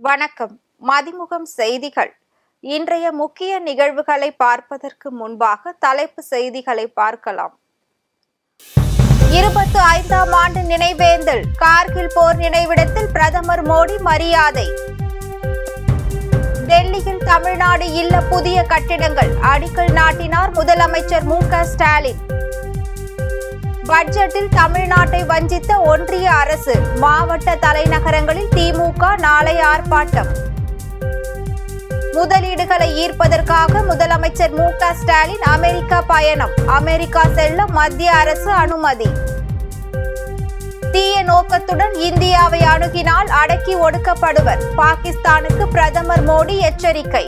வணக்கம். மதிமுகம் செய்திகள். இன்றைய முக்கிய நிகழ்வுகளை பார்ப்பதற்கு முன்பாக தலைப்பு செய்திகளை பார்க்கலாம். 25ஆம் ஆண்டு நினைவேந்தல். கார்கில் போர் நினைவிடத்தில் பிரதமர் மோடி மரியாதை. டெல்லியில் தமிழ்நாடு இல்ல புதிய கட்டிடங்கள் அடிக்கல் நாட்டினார் முதலமைச்சர் மு.க. ஸ்டாலின். பட்ஜெட்டில் தமிழ்நாட்டை வஞ்சித்த ஒன்றிய அரசு. மாவட்ட தலைநகரங்களில் திமுக நாளை ஆர்ப்பாட்டம். முதலீடுகளை ஈர்ப்பதற்காக முதலமைச்சர் மு.க. ஸ்டாலின் அமெரிக்கா பயணம். அமெரிக்கா செல்ல மத்திய அரசு அனுமதி. தீய நோக்கத்துடன் இந்தியாவை அணுகினால் அடக்கி ஒடுக்கப்படுவர். பாகிஸ்தானுக்கு பிரதமர் மோடி எச்சரிக்கை.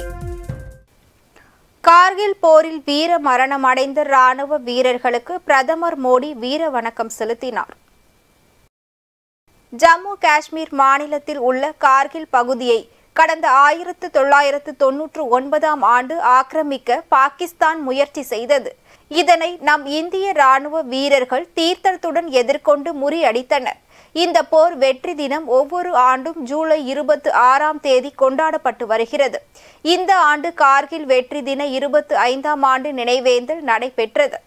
கார்கில் போரில் வீர மரணம் அடைந்த ராணுவ வீரர்களுக்கு பிரதமர் மோடி வீர வணக்கம் செலுத்தினார். ஜம்மு காஷ்மீர் மாநிலத்தில் உள்ள கார்கில் பகுதியை கடந்த 1999ஆம் ஆண்டு ஆக்கிரமிக்க பாகிஸ்தான் முயற்சி செய்தது. இதனை நம் இந்திய ராணுவ வீரர்கள் தீர்த்தத்துடன் எதிர்கொண்டு முறியடித்தனர். இந்த போர் வெற்றி தினம் ஒவ்வொரு ஆண்டும் ஜூலை 26ஆம் தேதி கொண்டாடப்பட்டு வருகிறது. இந்த ஆண்டு கார்கில் வெற்றி தின 25ஆம் ஆண்டு நினைவேந்தல் நடைபெற்றது.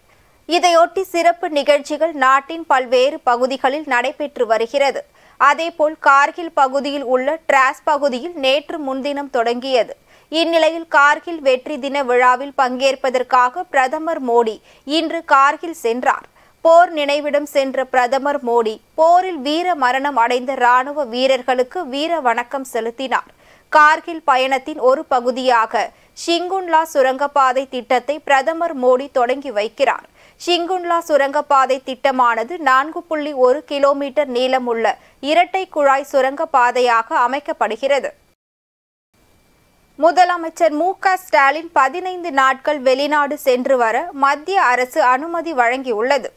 இதையொட்டி சிறப்பு நிகழ்ச்சிகள் நாட்டின் பல்வேறு பகுதிகளில் நடைபெற்று வருகிறது. அதேபோல் கார்கில் பகுதியில் உள்ள டிராஸ் பகுதியில் நேற்று முன்தினம் தொடங்கியது. இந்நிலையில் கார்கில் வெற்றி தின விழாவில் பங்கேற்பதற்காக பிரதமர் மோடி இன்று கார்கில் சென்றார். போர் நினைவிடம் சென்ற பிரதமர் மோடி போரில் வீர மரணம் அடைந்த ராணுவ வீரர்களுக்கு வீர வணக்கம் செலுத்தினார். கார்கில் பயணத்தின் ஒரு பகுதியாக ஷிங்குன்லா சுரங்கப்பாதை திட்டத்தை பிரதமர் மோடி தொடங்கி வைக்கிறார். ஷிங்குன்லா சுரங்கப்பாதை திட்டமானது 4.1 கிலோமீட்டர் நீளமுள்ள இரட்டை குழாய் சுரங்கப்பாதையாக அமைக்கப்படுகிறது. முதலமைச்சர் மு.க. ஸ்டாலின் 15 நாட்கள் வெளிநாடு சென்று வர மத்திய அரசு அனுமதி வழங்கியுள்ளது.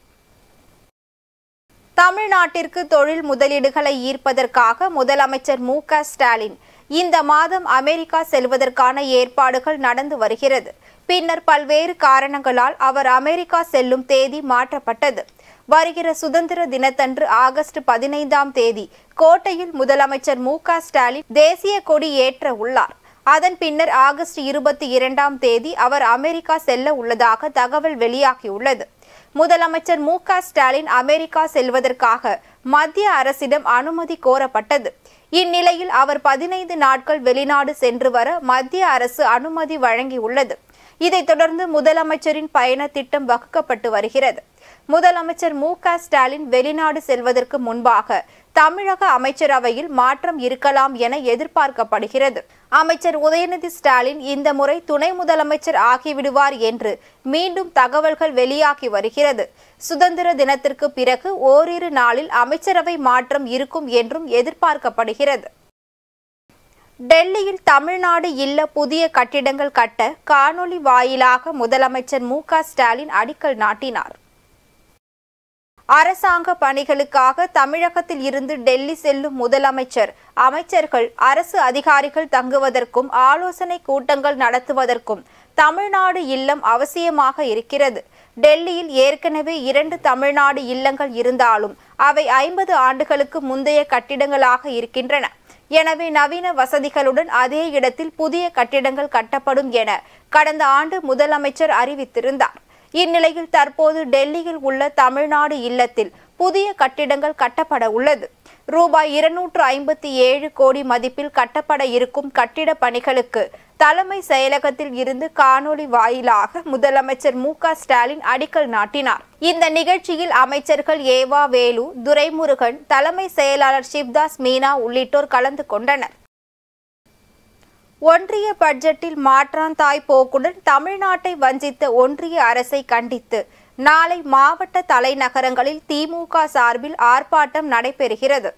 தமிழ்நாட்டிற்கு தொழில் முதலீடுகளை ஈர்ப்பதற்காக முதலமைச்சர் மு.க. ஸ்டாலின் இந்த மாதம் அமெரிக்கா செல்வதற்கான ஏற்பாடுகள் நடந்து வருகிறது. பின்னர் பல்வேறு காரணங்களால் அவர் அமெரிக்கா செல்லும் தேதி மாற்றப்பட்டது. வருகிற சுதந்திர தினத்தன்று ஆகஸ்ட் 15ஆம் தேதி கோட்டையில் முதலமைச்சர் மு.க. ஸ்டாலின் தேசிய கொடி ஏற்ற உள்ளார். அதன் பின்னர் ஆகஸ்ட் 22ஆம் தேதி அவர் அமெரிக்கா செல்ல உள்ளதாக தகவல் வெளியாகியுள்ளது. முதலமைச்சர் மு.க. ஸ்டாலின் அமெரிக்கா செல்வதற்காக மத்திய அரசிடம் அனுமதி கோரப்பட்டது. இந்நிலையில் அவர் 15 நாட்கள் வெளிநாடு சென்று வர மத்திய அரசு அனுமதி வழங்கியுள்ளது. இதைத் தொடர்ந்து முதலமைச்சரின் பயண திட்டம் வகுக்கப்பட்டு வருகிறது. முதலமைச்சர் மு.க. ஸ்டாலின் வெளிநாடு செல்வதற்கு முன்பாக தமிழக அமைச்சரவையில் மாற்றம் இருக்கலாம் என எதிர்பார்க்கப்படுகிறது. அமைச்சர் உதயநிதி ஸ்டாலின் இந்த முறை துணை முதலமைச்சர் ஆகிவிடுவார் என்று மீண்டும் தகவல்கள் வெளியாகி வருகிறது. சுதந்திர தினத்திற்கு பிறகு ஓரிரு நாளில் அமைச்சரவை மாற்றம் இருக்கும் என்றும் எதிர்பார்க்கப்படுகிறது. டெல்லியில் தமிழ்நாடு இல்ல புதிய கட்டிடங்கள் கட்ட காணொலி வாயிலாக முதலமைச்சர் மு.க. ஸ்டாலின் அடிக்கல் நாட்டினார். அரசாங்க பணிகளுக்காக தமிழகத்தில் இருந்து டெல்லி செல்லும் முதலமைச்சர் அமைச்சர்கள் அரசு அதிகாரிகள் தங்குவதற்கும் ஆலோசனை கூட்டங்கள் நடத்துவதற்கும் தமிழ்நாடு இல்லம் அவசியமாக இருக்கிறது. டெல்லியில் ஏற்கனவே 2 தமிழ்நாடு இல்லங்கள் இருந்தாலும் அவை 50 ஆண்டுகளுக்கு முந்தைய கட்டிடங்களாக இருக்கின்றன. எனவே நவீன வசதிகளுடன் அதே இடத்தில் புதிய கட்டிடங்கள் கட்டப்படும் என கடந்த ஆண்டு முதலமைச்சர் அறிவித்திருந்தார். இந்நிலையில் தற்போது டெல்லியில் உள்ள தமிழ்நாடு இல்லத்தில் புதிய கட்டிடங்கள் கட்டப்பட உள்ளது. ரூபாய் 257 கோடி மதிப்பில் கட்டப்பட இருக்கும் கட்டிட பணிகளுக்கு தலைமை செயலகத்தில் இருந்து காணொலி வாயிலாக முதலமைச்சர் மு.க. ஸ்டாலின் அடிக்கல் நாட்டினார். இந்த நிகழ்ச்சியில் அமைச்சர்கள் ஏவா வேலு, துரைமுருகன், தலைமை செயலாளர் சிவ்தாஸ் மீனா உள்ளிட்டோர் கலந்து கொண்டனர். ஒன்றிய பட்ஜெட்டில் மாற்றாந்தாய் போக்குடன் தமிழ்நாட்டை வஞ்சித்த ஒன்றிய அரசை கண்டித்து நாளை மாவட்ட தலைநகரங்களில் திமுக சார்பில் ஆர்ப்பாட்டம் நடைபெறுகிறது.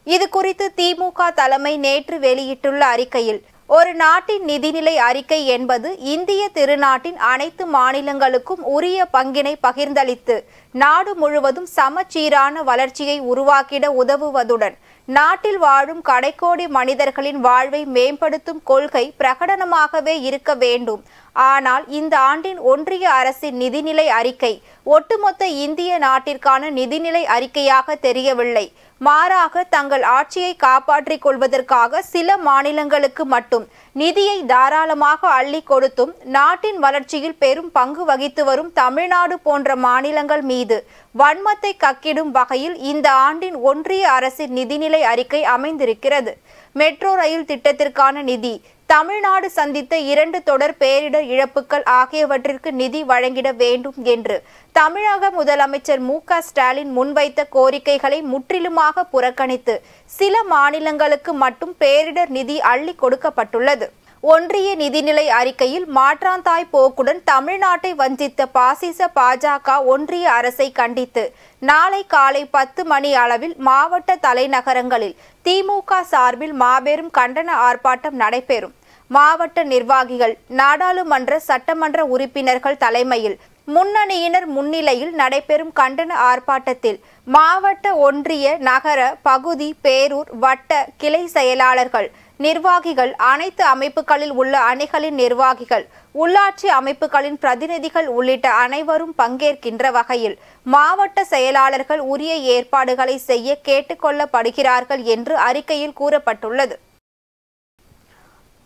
இதுகுறித்து திமுக தலைமை நேற்று வெளியிட்டுள்ள அறிக்கையில், ஒரு நாட்டின் நிதிநிலை அறிக்கை என்பது இந்திய திருநாட்டின் அனைத்து மாநிலங்களுக்கும் உரிய பங்கினை பகிர்ந்தளித்து நாடு முழுவதும் சமச்சீரான வளர்ச்சியை உருவாக்கிட உதவுவதுடன் நாட்டில் வாழும் கடைக்கோடி மனிதர்களின் வாழ்வை மேம்படுத்தும் கொள்கை பிரகடனமாகவே இருக்க வேண்டும். ஆனால் இந்த ஆண்டின் ஒன்றிய அரசின் நிதிநிலை அறிக்கை ஒட்டுமொத்த இந்திய நாட்டிற்கான நிதிநிலை அறிக்கையாக தெரியவில்லை. மாறாக தங்கள் ஆட்சியை காப்பாற்றிக் கொள்வதற்காக சில மாநிலங்களுக்கு மட்டும் நிதியை தாராளமாக அள்ளி கொடுத்தும் நாட்டின் வளர்ச்சியில் பெரும் பங்கு வகித்து வரும் தமிழ்நாடு போன்ற மாநிலங்கள் மீது வன்மத்தை கக்கிடும் வகையில் இந்த ஆண்டின் ஒன்றிய அரசின் நிதிநிலை அறிக்கை அமைந்திருக்கிறது. மெட்ரோ ரயில் திட்டத்திற்கான நிதி, தமிழ்நாடு சந்தித்த 2 தொடர் பேரிடர் இழப்புகள் ஆகியவற்றிற்கு நிதி வழங்கிட வேண்டும் என்று தமிழக முதலமைச்சர் மு.க.ஸ்டாலின் முன்வைத்த கோரிக்கைகளை முற்றிலுமாக புறக்கணித்து சில மாநிலங்களுக்கு மட்டும் பேரிடர் நிதி அள்ளி கொடுக்கப்பட்டுள்ளது. ஒன்றிய நிதிநிலை அறிக்கையில் மாற்றாந்தாய் போக்குடன் தமிழ்நாட்டை வஞ்சித்த பாசிச பாஜக ஒன்றிய அரசை கண்டித்து நாளை காலை 10 மணி அளவில் மாவட்ட தலைநகரங்களில் திமுக சார்பில் மாபெரும் கண்டன ஆர்ப்பாட்டம் நடைபெறும். மாவட்ட நிர்வாகிகள், நாடாளுமன்ற சட்டமன்ற உறுப்பினர்கள் தலைமையில் முன்னணியினர் முன்னிலையில் நடைபெறும் கண்டன ஆர்ப்பாட்டத்தில் மாவட்ட, ஒன்றிய, நகர, பகுதி, பேரூர், வட்ட, கிளை செயலாளர்கள், நிர்வாகிகள், அனைத்து அமைப்புகளில் உள்ள அணிகளின் நிர்வாகிகள், உள்ளாட்சி அமைப்புகளின் பிரதிநிதிகள் உள்ளிட்ட அனைவரும் பங்கேற்கின்ற வகையில் மாவட்ட செயலாளர்கள் உரிய ஏற்பாடுகளை செய்ய கேட்டுக்கொள்ளப்படுகிறார்கள் என்று அறிக்கையில் கூறப்பட்டுள்ளது.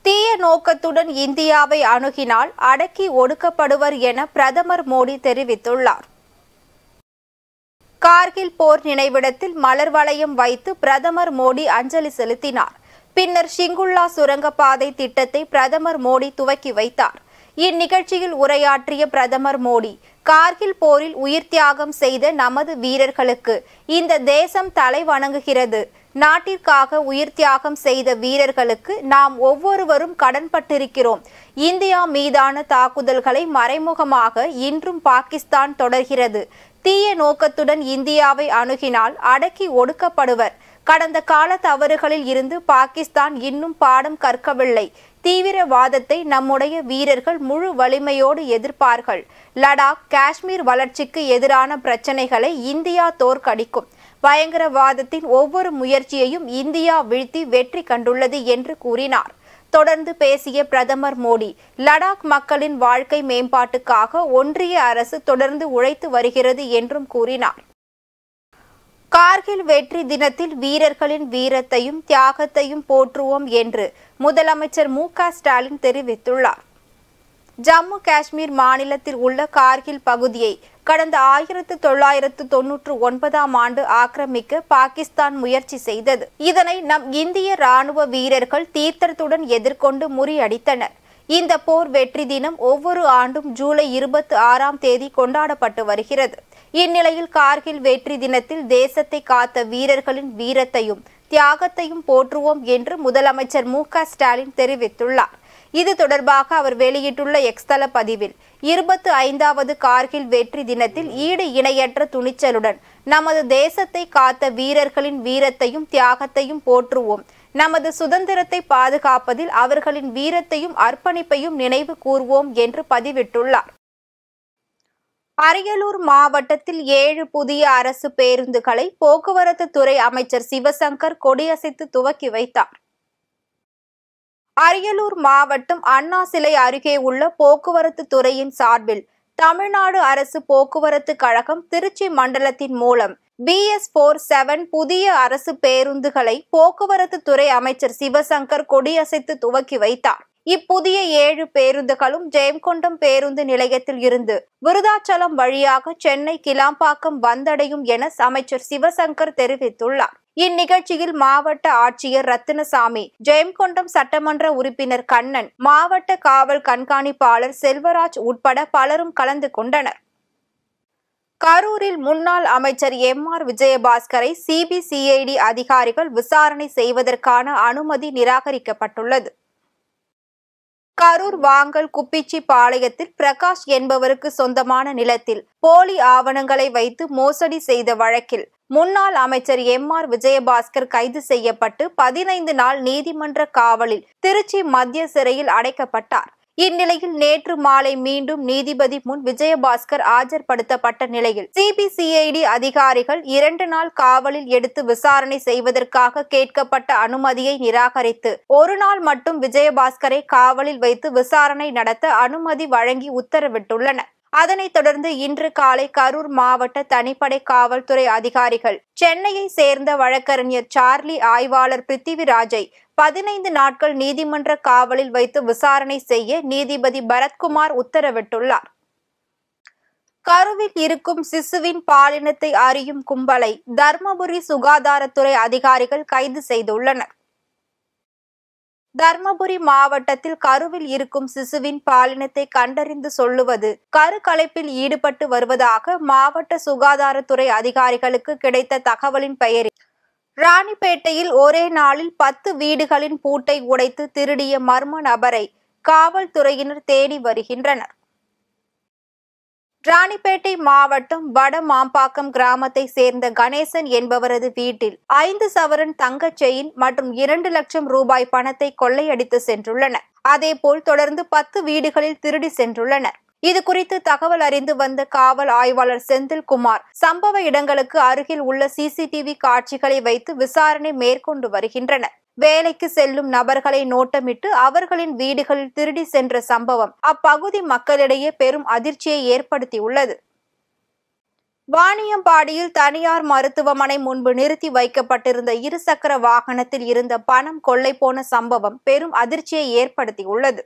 தீய நோக்கத்துடன் இந்தியாவை அணுகினால் அடக்கி ஒடுக்கப்படுவர் என பிரதமர் மோடி தெரிவித்துள்ளார். கார்கில் போர் நினைவிடத்தில் மலர் வளையம் வைத்து பிரதமர் மோடி அஞ்சலி செலுத்தினார். பின்னர் ஷிங்குல்லா சுரங்கப்பாதை திட்டத்தை பிரதமர் மோடி துவக்கி வைத்தார். இந்நிகழ்ச்சியில் உரையாற்றிய பிரதமர் மோடி, கார்கில் போரில் உயிர் தியாகம் செய்த நமது வீரர்களுக்கு இந்த தேசம் தலை வணங்குகிறது. நாட்டிற்காக உயிர் தியாகம் செய்த வீரர்களுக்கு நாம் ஒவ்வொருவரும் கடன்பட்டிருக்கிறோம். இந்தியா மீதான தாக்குதல்களை மறைமுகமாக இன்றும் பாகிஸ்தான் தொடர்கிறது. தீய நோக்கத்துடன் இந்தியாவை அணுகினால் அடக்கி ஒடுக்கப்படுவர். கடந்த கால தவறுகளில் இருந்து பாகிஸ்தான் இன்னும் பாடம் கற்கவில்லை. தீவிரவாதத்தை நம்முடைய வீரர்கள் முழு வலிமையோடு எதிர்ப்பார்கள். லடாக், காஷ்மீர் வளர்ச்சிக்கு எதிரான பிரச்சனைகளை இந்தியா தோற்கடிக்கும். பயங்கரவாதத்தின் ஒவ்வொரு முயற்சியையும் இந்தியா வீழ்த்தி வெற்றி கண்டுள்ளது என்று கூறினார். தொடர்ந்து பேசிய பிரதமர் மோடி, லடாக் மக்களின் வாழ்க்கை மேம்பாட்டுக்காக ஒன்றிய அரசு தொடர்ந்து உழைத்து வருகிறது என்றும் கூறினார். கார்கில் வெற்றி தினத்தில் வீரர்களின் வீரத்தையும் தியாகத்தையும் போற்றுவோம் என்று முதலமைச்சர் மு.க.ஸ்டாலின் தெரிவித்துள்ளார். ஜம்மு காஷ்மீர் மாநிலத்தில் உள்ள கார்கில் பகுதியை கடந்த 1999ஆம் ஆண்டு ஆக்கிரமிக்க பாகிஸ்தான் முயற்சி செய்தது. இதனை நம் இந்திய ராணுவ வீரர்கள் தீர்த்தத்துடன் எதிர்கொண்டு முறியடித்தனர். இந்த போர் வெற்றி தினம் ஒவ்வொரு ஆண்டும் ஜூலை 26ஆம் தேதி கொண்டாடப்பட்டு வருகிறது. இந்நிலையில் கார்கில் வெற்றி தினத்தில் தேசத்தை காத்த வீரர்களின் வீரத்தையும் தியாகத்தையும் போற்றுவோம் என்று முதலமைச்சர் மு.க.ஸ்டாலின் தெரிவித்துள்ளார். இது தொடர்பாக அவர் வெளியிட்டுள்ள எக்ஸ் தள பதிவில், 25வது கார்கில் வெற்றி தினத்தில் ஈடு இணையற்ற துணிச்சலுடன் நமது தேசத்தை காத்த வீரர்களின் வீரத்தையும் தியாகத்தையும் போற்றுவோம். நமது சுதந்திரத்தை பாதுகாப்பதில் அவர்களின் வீரத்தையும் அர்ப்பணிப்பையும் நினைவு கூர்வோம் என்று பதிவிட்டுள்ளார். அரியலூர் மாவட்டத்தில் 7 புதிய அரசு பேருந்துகளை போக்குவரத்து துறை அமைச்சர் சிவசங்கர் கொடியசைத்து துவக்கி வைத்தார். அரியலூர் மாவட்டம் அண்ணா சிலை அருகே உள்ள போக்குவரத்து துறையின் சார்பில் தமிழ்நாடு அரசு போக்குவரத்து கழகம் திருச்சி மண்டலத்தின் மூலம் BS47 புதிய அரசு பேருந்துகளை போக்குவரத்து துறை அமைச்சர் சிவசங்கர் கொடியசைத்து துவக்கி வைத்தார். இப்புதிய 7 பேருந்துகளும் ஜெயங்கொண்டம் பேருந்து நிலையத்தில் இருந்து விருதாச்சலம் வழியாக சென்னை கிளாம்பாக்கம் வந்தடையும் என அமைச்சர் சிவசங்கர் தெரிவித்துள்ளார். இந்நிகழ்ச்சியில் மாவட்ட ஆட்சியர் ரத்தினசாமி, ஜெயங்கொண்டம் சட்டமன்ற உறுப்பினர் கண்ணன், மாவட்ட காவல் கண்காணிப்பாளர் செல்வராஜ் உட்பட பலரும் கலந்து கொண்டனர். கரூரில் முன்னாள் அமைச்சர் MR விஜயபாஸ்கரை CBCID அதிகாரிகள் விசாரணை செய்வதற்கான அனுமதி நிராகரிக்கப்பட்டுள்ளது. கரூர் வாங்கல் குப்பிச்சி பாளையத்தில் பிரகாஷ் என்பவருக்கு சொந்தமான நிலத்தில் போலி ஆவணங்களை வைத்து மோசடி செய்த வழக்கில் முன்னாள் அமைச்சர் MR விஜயபாஸ்கர் கைது செய்யப்பட்டு 15 நாள் நீதிமன்ற காவலில் திருச்சி மத்திய சிறையில் அடைக்கப்பட்டார். இந்நிலையில் நேற்று மாலை மீண்டும் நீதிபதி முன் விஜயபாஸ்கர் ஆஜர்படுத்தப்பட்ட நிலையில் CBCID அதிகாரிகள் 2 நாள் காவலில் எடுத்து விசாரணை செய்வதற்காக கேட்கப்பட்ட அனுமதியை நிராகரித்து 1 நாள் மட்டும் விஜயபாஸ்கரை காவலில் வைத்து விசாரணை நடத்த அனுமதி வழங்கி உத்தரவிட்டுள்ளனர். அதனைத் தொடர்ந்து இன்று காலை கரூர் மாவட்ட தனிப்படை காவல்துறை அதிகாரிகள் சென்னையை சேர்ந்த வழக்கறிஞர் சார்லி ஆய்வாளர் பிருத்திவிராஜை 15 நாட்கள் நீதிமன்ற காவலில் வைத்து விசாரணை செய்ய நீதிபதி பரத்குமார் உத்தரவிட்டுள்ளார். கருவில் இருக்கும் சிசுவின் பாலினத்தை அறியும் கும்பலை தர்மபுரி சுகாதாரத்துறை அதிகாரிகள் கைது செய்துள்ளனர். தர்மபுரி மாவட்டத்தில் கருவில் இருக்கும் சிசுவின் பாலினத்தை கண்டறிந்து சொல்லுவது கருக்கலைப்பில் ஈடுபட்டு வருவதாக மாவட்ட சுகாதாரத்துறை அதிகாரிகளுக்கு கிடைத்த தகவலின் பெயரில் ராணிப்பேட்டையில் ஒரே நாளில் 10 வீடுகளின் பூட்டை உடைத்து திருடிய மர்ம நபரை காவல்துறையினர் தேடி வருகின்றனர். ராணிப்பேட்டை மாவட்டம் வட மாம்பாக்கம் கிராமத்தை சேர்ந்த கணேசன் என்பவரது வீட்டில் 5 சவரன் தங்க செயின் மற்றும் 2 லட்சம் ரூபாய் பணத்தை கொள்ளையடித்து சென்றுள்ளனர். அதேபோல் தொடர்ந்து 10 வீடுகளில் திருடி சென்றுள்ளனர். இது குறித்து தகவல் அறிந்து வந்த காவல் ஆய்வாளர் செந்தில்குமார் சம்பவ இடங்களுக்கு அருகில் உள்ள சிசிடிவி காட்சிகளை வைத்து விசாரணை மேற்கொண்டு வருகின்றனர். வேலைக்கு செல்லும் நபர்களை நோட்டமிட்டு அவர்களின் வீடுகளில் திருடி சென்ற சம்பவம் அப்பகுதி மக்களிடையே பெரும் அதிர்ச்சியை ஏற்படுத்தியுள்ளது. வாணியம்பாடியில் தனியார் மருத்துவமனை முன்பு நிறுத்தி வைக்கப்பட்டிருந்த 2 சக்கர வாகனத்தில் இருந்த பணம் கொள்ளை போன சம்பவம் பெரும் அதிர்ச்சியை ஏற்படுத்தியுள்ளது.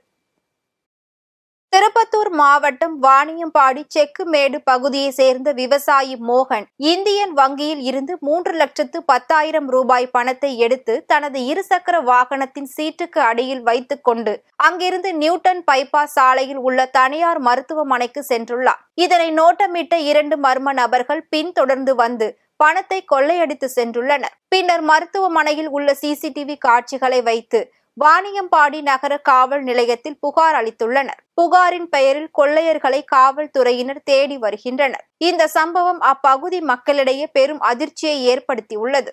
திருப்பத்தூர் மாவட்டம் வாணியம்பாடி செக்குமேடு பகுதியை சேர்ந்த விவசாயி மோகன் இந்தியன் வங்கியில் இருந்து 3,10,000 ரூபாய் பணத்தை எடுத்து தனது 2 சக்கர வாகனத்தின் சீட்டுக்கு அடியில் வைத்துக் கொண்டு அங்கிருந்து நியூட்டன் பைபாஸ் சாலையில் உள்ள தனியார் மருத்துவமனைக்கு சென்றுள்ளார். இதனை நோட்டமிட்ட 2 மர்ம நபர்கள் பின்தொடர்ந்து வந்து பணத்தை கொள்ளையடித்து சென்றுள்ளனர். பின்னர் மருத்துவமனையில் உள்ள சிசிடிவி காட்சிகளை வைத்து வாணியம்பாடி நகர காவல் நிலையத்தில் புகார் அளித்துள்ளனர். புகாரின் பெயரில் கொள்ளையர்களை காவல்துறையினர் தேடி வருகின்றனர். இந்த சம்பவம் அப்பகுதி மக்களிடையே பெரும் அதிர்ச்சியை ஏற்படுத்தியுள்ளது.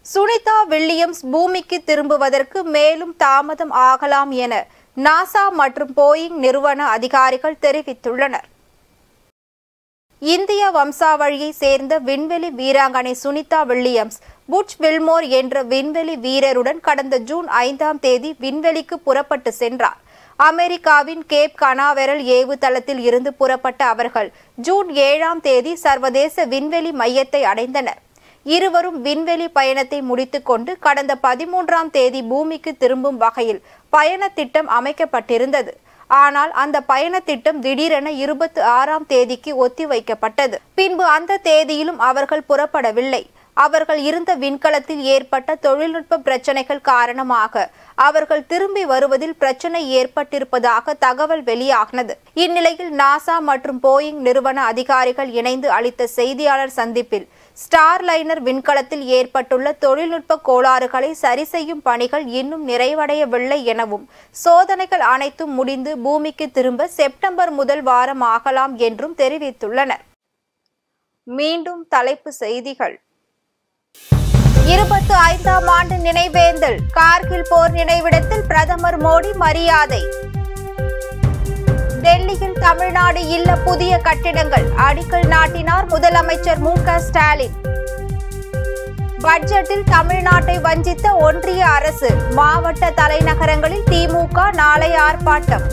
சுனிதா வில்லியம்ஸ் பூமிக்கு திரும்புவதற்கு மேலும் தாமதம் ஆகலாம் என நாசா மற்றும் போயிங் நிறுவன அதிகாரிகள் தெரிவித்துள்ளனர். இந்திய வம்சாவழியை சேர்ந்த விண்வெளி வீராங்கனை சுனிதா வில்லியம்ஸ் புட்ச் வில்மோர் என்ற விண்வெளி வீரருடன் கடந்த ஜூன் 5ஆம் தேதி விண்வெளிக்கு புறப்பட்டு சென்றார். அமெரிக்காவின் கேப் கனாவெரல் ஏவுதளத்தில் இருந்து புறப்பட்ட அவர்கள் ஜூன் 7ஆம் தேதி சர்வதேச விண்வெளி மையத்தை அடைந்தனர். இருவரும் விண்வெளி பயணத்தை முடித்துக்கொண்டு கடந்த 13ஆம் தேதி பூமிக்கு திரும்பும் வகையில் பயண திட்டம் அமைக்கப்பட்டிருந்தது. ஆனால் அந்த பயண திட்டம் திடீரென 26ஆம் தேதிக்கு ஒத்திவைக்கப்பட்டது. பின்பு அந்த தேதியிலும் அவர்கள் புறப்படவில்லை. அவர்கள் இருந்த விண்கலத்தில் ஏற்பட்ட தொழில்நுட்ப பிரச்சனைகள் காரணமாக அவர்கள் திரும்பி வருவதில் பிரச்சனை ஏற்பட்டிருப்பதாக தகவல் வெளியாகினது. இந்நிலையில் நாசா மற்றும் போயிங் நிறுவன அதிகாரிகள் இணைந்து அளித்த செய்தியாளர் சந்திப்பில் ஸ்டார்லைனர் விண்கலத்தில் ஏற்பட்டுள்ள தொழில்நுட்ப கோளாறுகளை சரி செய்யும் பணிகள் இன்னும் நிறைவடையவில்லை எனவும் சோதனைகள் அனைத்தும் முடிந்து பூமிக்கு திரும்ப செப்டம்பர் முதல் வாரம் ஆகலாம் என்றும் தெரிவித்துள்ளனர். மீண்டும் தலைப்பு செய்திகள். 25ஆம் ஆண்டு நினைவேந்தல். கார்கில் போர் நினைவிடத்தில் பிரதமர் மோடி மரியாதை. டெல்லியில் தமிழ்நாடு இல்ல புதிய கட்டிடங்கள் அடிக்கல் நாட்டினார் முதலமைச்சர் மு.க. ஸ்டாலின். பட்ஜெட்டில் தமிழ்நாட்டை வஞ்சித்த ஒன்றிய அரசு. மாவட்ட தலைநகரங்களில் திமுக நாளை ஆர்ப்பாட்டம்.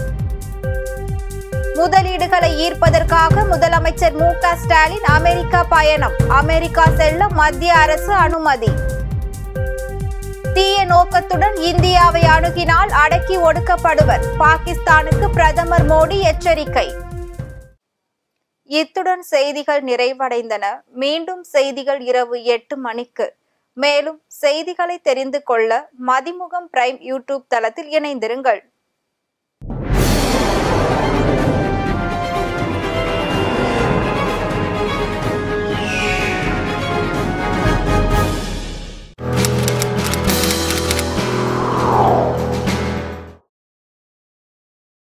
முதலீடுகளை ஈர்ப்பதற்காக முதலமைச்சர் மு.க. ஸ்டாலின் அமெரிக்கா பயணம். அமெரிக்கா செல்ல மத்திய அரசு அனுமதி. தீய நோக்கத்துடன் இந்தியாவை அணுகினால் அடக்கி ஒடுக்கப்படுவர். பாகிஸ்தானுக்கு பிரதமர் மோடி எச்சரிக்கை. இத்துடன் செய்திகள் நிறைவடைந்தன. மீண்டும் செய்திகள் இரவு 8 மணிக்கு. மேலும் செய்திகளை தெரிந்து கொள்ள மதிமுகம் பிரைம் யூடியூப் தளத்தில் இணைந்திருங்கள்.